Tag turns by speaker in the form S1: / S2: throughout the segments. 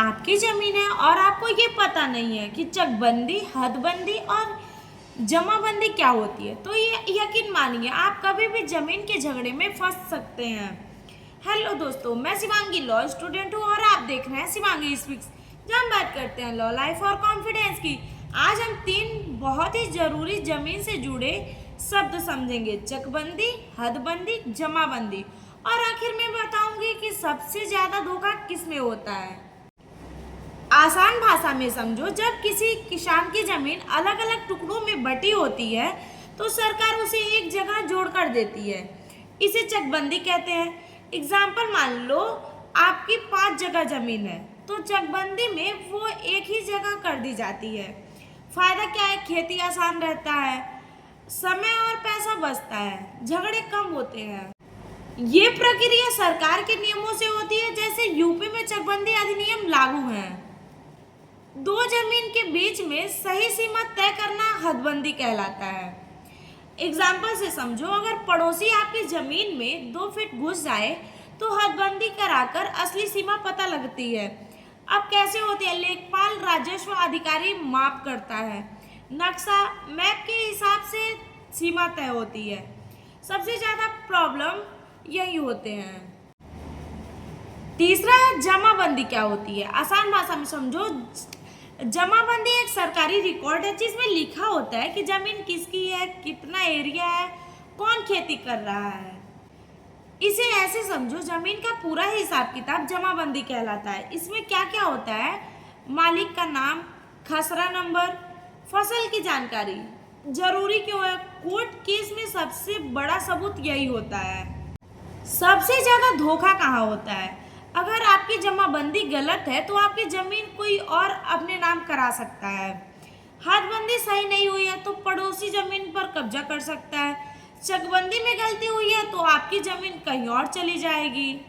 S1: आपकी ज़मीन है और आपको ये पता नहीं है कि चकबंदी, हदबंदी और जमाबंदी क्या होती है, तो ये यकीन मानिए आप कभी भी ज़मीन के झगड़े में फंस सकते हैं। हेलो दोस्तों, मैं शिवांगी लॉ स्टूडेंट हूँ और आप देख रहे हैं शिवांगी स्पीक्स, जहाँ हम बात करते हैं लॉ, लाइफ और कॉन्फिडेंस की। आज हम 3 बहुत ही ज़रूरी ज़मीन से जुड़े शब्द समझेंगे: चकबंदी, हदबंदी, जमाबंदी, और आखिर में बताऊंगी कि सबसे ज़्यादा धोखा किस में होता है। आसान भाषा में समझो, जब किसी किसान की जमीन अलग अलग टुकड़ों में बटी होती है तो सरकार उसे एक जगह जोड़ कर देती है, इसे चकबंदी कहते हैं। एग्जाम्पल मान लो, आपकी 5 जगह जमीन है तो चकबंदी में वो एक ही जगह कर दी जाती है। फायदा क्या है? खेती आसान रहता है, समय और पैसा बचता है, झगड़े कम होते हैं। ये प्रक्रिया सरकार के नियमों से होती है, जैसे यूपी में चकबंदी अधिनियम लागू है। 2 जमीन के बीच में सही सीमा तय करना हदबंदी कहलाता है। एग्जाम्पल से समझो, अगर पड़ोसी आपकी जमीन में 2 फीट घुस जाए तो हदबंदी कराकर असली सीमा पता लगती है। अब कैसे होती है? लेखपाल राजस्व अधिकारी माप करता है, नक्शा मैप के हिसाब से सीमा तय होती है। सबसे ज्यादा प्रॉब्लम यही होते हैं। तीसरा है जमाबंदी। क्या होती है? आसान भाषा में समझो, जमाबंदी एक सरकारी रिकॉर्ड है जिसमें लिखा होता है कि जमीन किसकी है, कितना एरिया है, कौन खेती कर रहा है। इसे ऐसे समझो, जमीन का पूरा हिसाब किताब जमाबंदी कहलाता है। इसमें क्या क्या होता है? मालिक का नाम, खसरा नंबर, फसल की जानकारी। जरूरी क्यों है? कोर्ट केस में सबसे बड़ा सबूत यही होता है। सबसे ज्यादा धोखा कहाँ होता है? अगर आपकी जमाबंदी गलत है तो आपकी जमीन कोई और अपने नाम करा सकता है। हदबंदी सही नहीं हुई है तो पड़ोसी जमीन पर कब्जा कर सकता है। चकबंदी में गलती हुई है तो आपकी जमीन कहीं और चली जाएगी।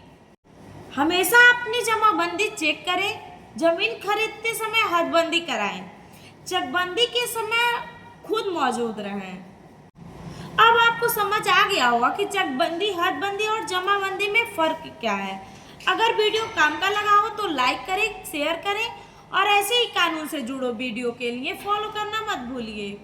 S1: हमेशा अपनी जमाबंदी चेक करें। जमीन खरीदते समय हदबंदी कराएं, चकबंदी के समय खुद मौजूद रहें। अब आपको समझ आ गया होगा कि चकबंदी, हदबंदी और जमाबंदी में फर्क क्या है। अगर वीडियो काम का लगा हो तो लाइक करें, शेयर करें और ऐसे ही कानून से जुड़ो वीडियो के लिए फॉलो करना मत भूलिए।